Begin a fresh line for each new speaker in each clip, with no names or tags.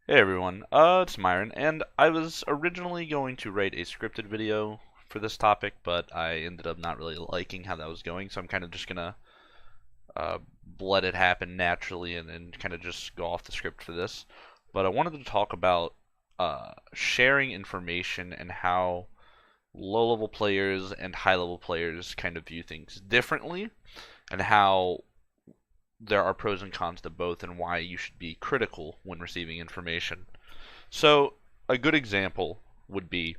Hey everyone, it's Myron, and I was originally going to write a scripted video for this topic, but I ended up not really liking how that was going, so I'm kind of just gonna uh, let it happen naturally and kind of just go off the script for this. But I wanted to talk about sharing information and how low-level players and high-level players kind of view things differently, and how there are pros and cons to both, and why you should be critical when receiving information. So a good example would be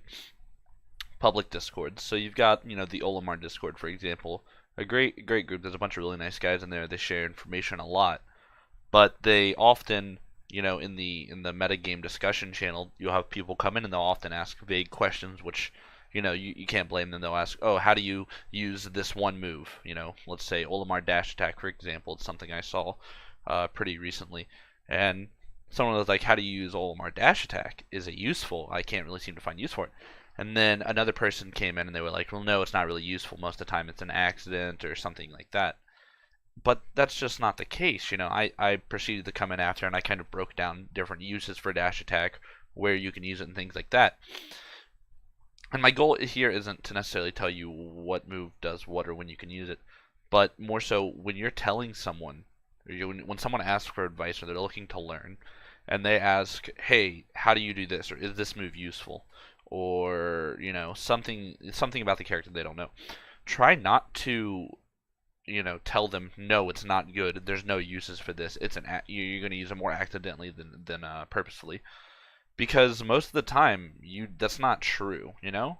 public discords. So you've got, the Olimar Discord, for example, a great group. There's a bunch of really nice guys in there. They share information a lot, but they often, in the metagame discussion channel, you'll have people come in and they'll often ask vague questions, which you can't blame them. They'll ask, oh, how do you use this one move? Let's say Olimar dash attack, for example. It's something I saw pretty recently, and someone was like, how do you use Olimar dash attack? Is it useful? I can't really seem to find use for it. And then another person came in and they were like, well, no, it's not really useful. Most of the time it's an accident or something like that. But that's just not the case. I proceeded to come in after and I kind of broke down different uses for dash attack, where you can use it and things like that. And my goal here isn't to necessarily tell you what move does what or when you can use it, but more so when you're telling someone, or when someone asks for advice or they're looking to learn, and they ask, hey, how do you do this, or is this move useful, or something about the character they don't know. Try not to tell them no, it's not good. There's no uses for this. You're going to use it more accidentally than purposefully, because most of the time that's not true.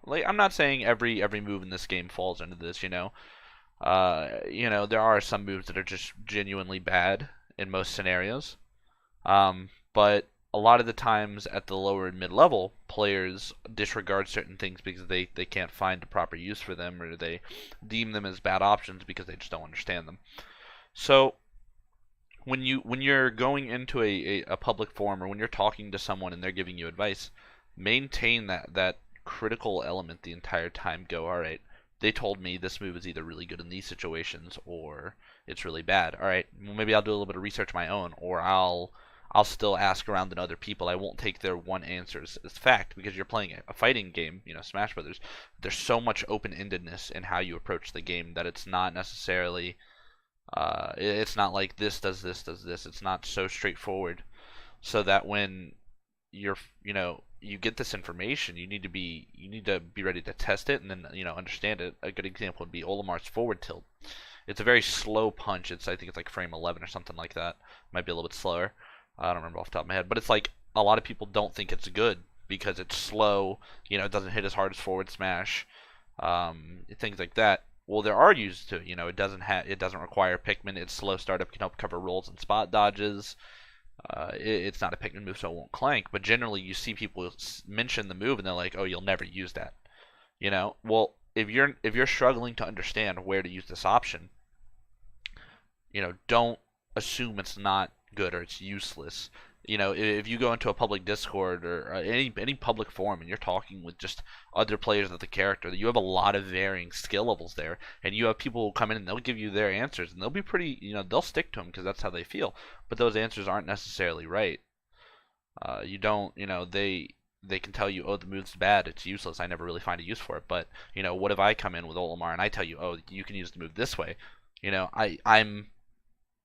Like, I'm not saying every move in this game falls into this. There are some moves that are just genuinely bad in most scenarios. But a lot of the times at the lower and mid level, players disregard certain things because they can't find a proper use for them, or they deem them as bad options because they just don't understand them. So when you're going into a public forum, or when you're talking to someone and they're giving you advice, maintain that critical element the entire time. Go, all right, they told me this move is either really good in these situations or it's really bad. All right, well, maybe I'll do a little bit of research of my own, or I'll still ask around in other people. I won't take their one answer as fact, because you're playing a fighting game, Smash Brothers. There's so much open-endedness in how you approach the game that it's not necessarily it's not like this does this does this. It's not so straightforward. So that when you're you get this information, you need to be ready to test it and then understand it. A good example would be Olimar's forward tilt. It's a very slow punch. I think it's like frame 11 or something like that. Might be a little bit slower. I don't remember off the top of my head, but it's like a lot of people don't think it's good because it's slow. It doesn't hit as hard as forward smash, things like that. Well, there are uses to it. It doesn't require Pikmin. It's slow startup, can help cover rolls and spot dodges. It's not a Pikmin move, so it won't clank. But generally, you see people mention the move and they're like, "Oh, you'll never use that." Well, if you're struggling to understand where to use this option, don't assume it's not good or it's useless. If you go into a public Discord or any public forum and you're talking with just other players of the character, you have a lot of varying skill levels there, and you have people who come in and they'll give you their answers, and they'll be pretty, they'll stick to them because that's how they feel. But those answers aren't necessarily right. You don't, they can tell you, oh, the move's bad, it's useless, I never really find a use for it. But what if I come in with Olimar and I tell you, oh, you can use the move this way? I'm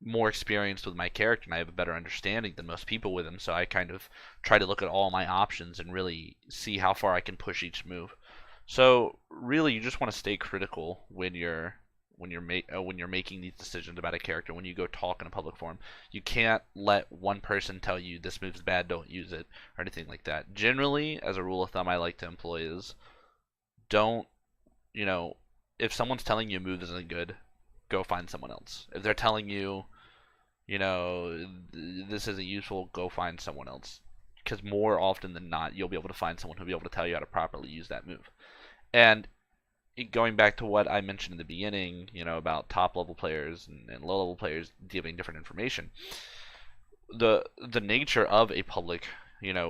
more experienced with my character and I have a better understanding than most people with him, so I kind of try to look at all my options and really see how far I can push each move. So really, you just want to stay critical when you're making these decisions about a character. When you go talk in a public forum, you can't let one person tell you this move's bad, don't use it, or anything like that. Generally, as a rule of thumb, I like to employ is, don't you know if someone's telling you a move isn't good, go find someone else. If they're telling you, this isn't useful, go find someone else. Because more often than not, you'll be able to find someone who'll be able to tell you how to properly use that move. And going back to what I mentioned in the beginning, about top level players and low level players giving different information, the nature of a public,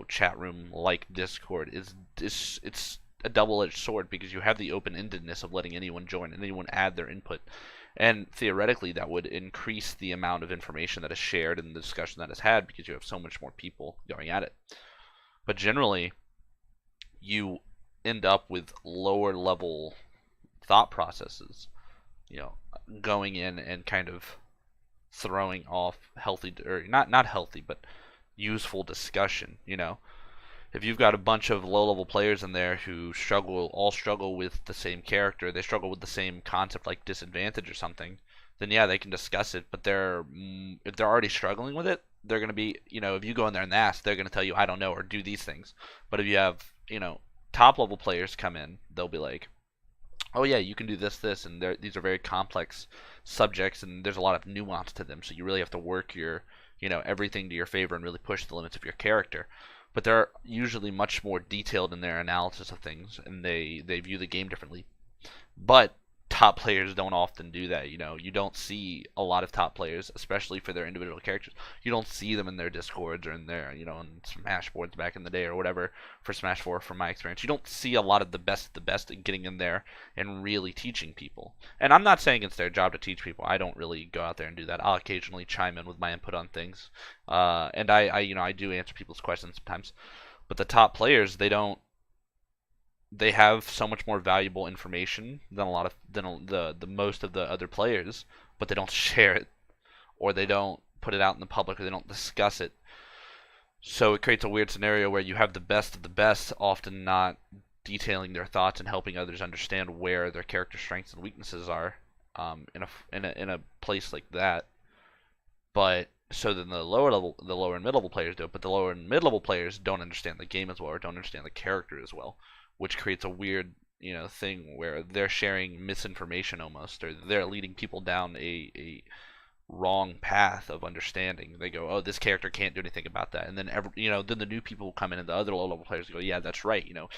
chat room like Discord is it's a double-edged sword, because you have the open-endedness of letting anyone join and anyone add their input, And theoretically, that would increase the amount of information that is shared and the discussion that is had because you have so much more people going at it. But generally, you end up with lower level thought processes, you know, going in and kind of throwing off healthy, or not healthy, but useful discussion, you know. If you've got a bunch of low level players in there who all struggle with the same character, they struggle with the same concept like disadvantage or something, then yeah, they can discuss it, but if they're already struggling with it, they're going to be, you know, if you go in there and ask, they're going to tell you I don't know or do these things. But if you have, you know, top level players come in, they'll be like, oh yeah, you can do this, and these are very complex subjects, and there's a lot of nuance to them. So you really have to work your, you know, everything to your favor and really push the limits of your character. But they're usually much more detailed in their analysis of things, and they view the game differently. But top players don't often do that. You know, you don't see a lot of top players, especially for their individual characters. You don't see them in their discords or in their, you know, in Smash boards back in the day or whatever for Smash 4 from my experience. You don't see a lot of the best getting in there and really teaching people. And I'm not saying it's their job to teach people. I don't really go out there and do that. I'll occasionally chime in with my input on things. And I you know, I do answer people's questions sometimes. But the top players, they have so much more valuable information than the most of the other players, but they don't share it, or they don't put it out in the public, or they don't discuss it. So it creates a weird scenario where you have the best of the best often not detailing their thoughts and helping others understand where their character strengths and weaknesses are, in a place like that. But so then the lower and mid level players do it, but the lower and mid level players don't understand the game as well, or don't understand the character as well, which creates a weird, you know, thing where they're sharing misinformation almost, or they're leading people down a wrong path of understanding. They go, oh, this character can't do anything about that, and then then the new people come in, and the other low level players go, yeah, that's right, you know,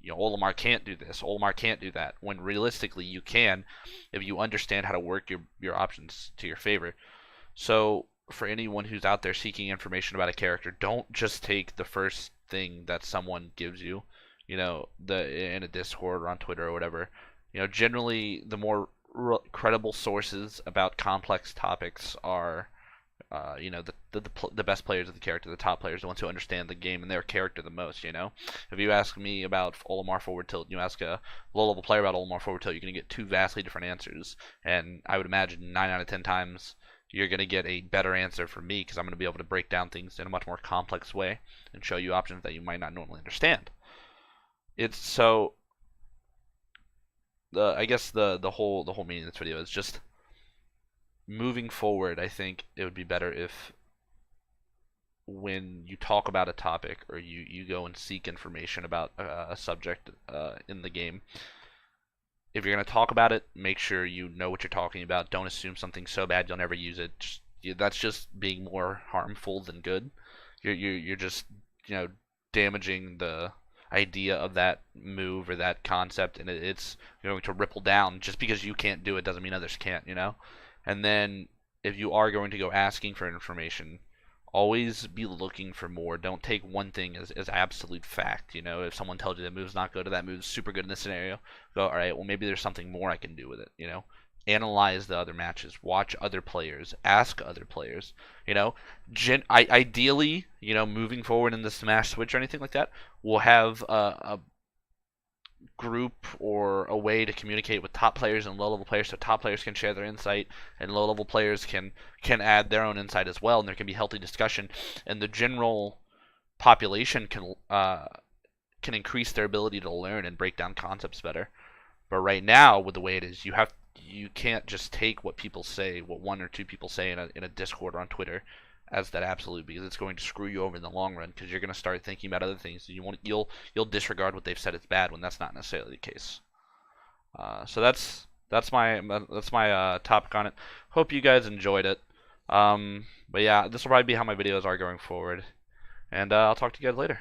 Olimar can't do this, Olimar can't do that, when realistically you can if you understand how to work your options to your favor. So for anyone who's out there seeking information about a character, don't just take the first thing that someone gives you, you know, in a Discord or on Twitter or whatever. You know, generally the more credible sources about complex topics are, you know, the best players of the character, the top players, the ones who understand the game and their character the most. You know, if you ask me about Olimar forward tilt, you ask a low level player about Olimar forward tilt, you're gonna get two vastly different answers, and I would imagine 9 out of 10 times you're going to get a better answer from me, because I'm going to be able to break down things in a much more complex way and show you options that you might not normally understand. It's so I guess the whole meaning of this video is just moving forward. I think it would be better if when you talk about a topic, or you go and seek information about a subject in the game, if you're going to talk about it, make sure you know what you're talking about. Don't assume something's so bad you'll never use it. That's just being more harmful than good. You're just, you know, damaging the idea of that move or that concept, and it's going to ripple down. Just because you can't do it doesn't mean others can't, you know? And then if you are going to go asking for information, always be looking for more. Don't take one thing as absolute fact. You know, if someone tells you that move's not good, or that move's super good in this scenario, go, all right, well, maybe there's something more I can do with it. You know, analyze the other matches, watch other players, ask other players. You know, ideally, you know, moving forward in the Smash Switch or anything like that, we'll have a group or a way to communicate with top players and low level players, so top players can share their insight and low level players can add their own insight as well, and there can be healthy discussion, and the general population can increase their ability to learn and break down concepts better. But right now, with the way it is, you can't just take what people say, what one or two people say in a Discord or on Twitter, as that absolute, because it's going to screw you over in the long run, because you're going to start thinking about other things, and you'll disregard what they've said is bad when that's not necessarily the case. So that's my topic on it. Hope you guys enjoyed it. But yeah, this will probably be how my videos are going forward, and I'll talk to you guys later.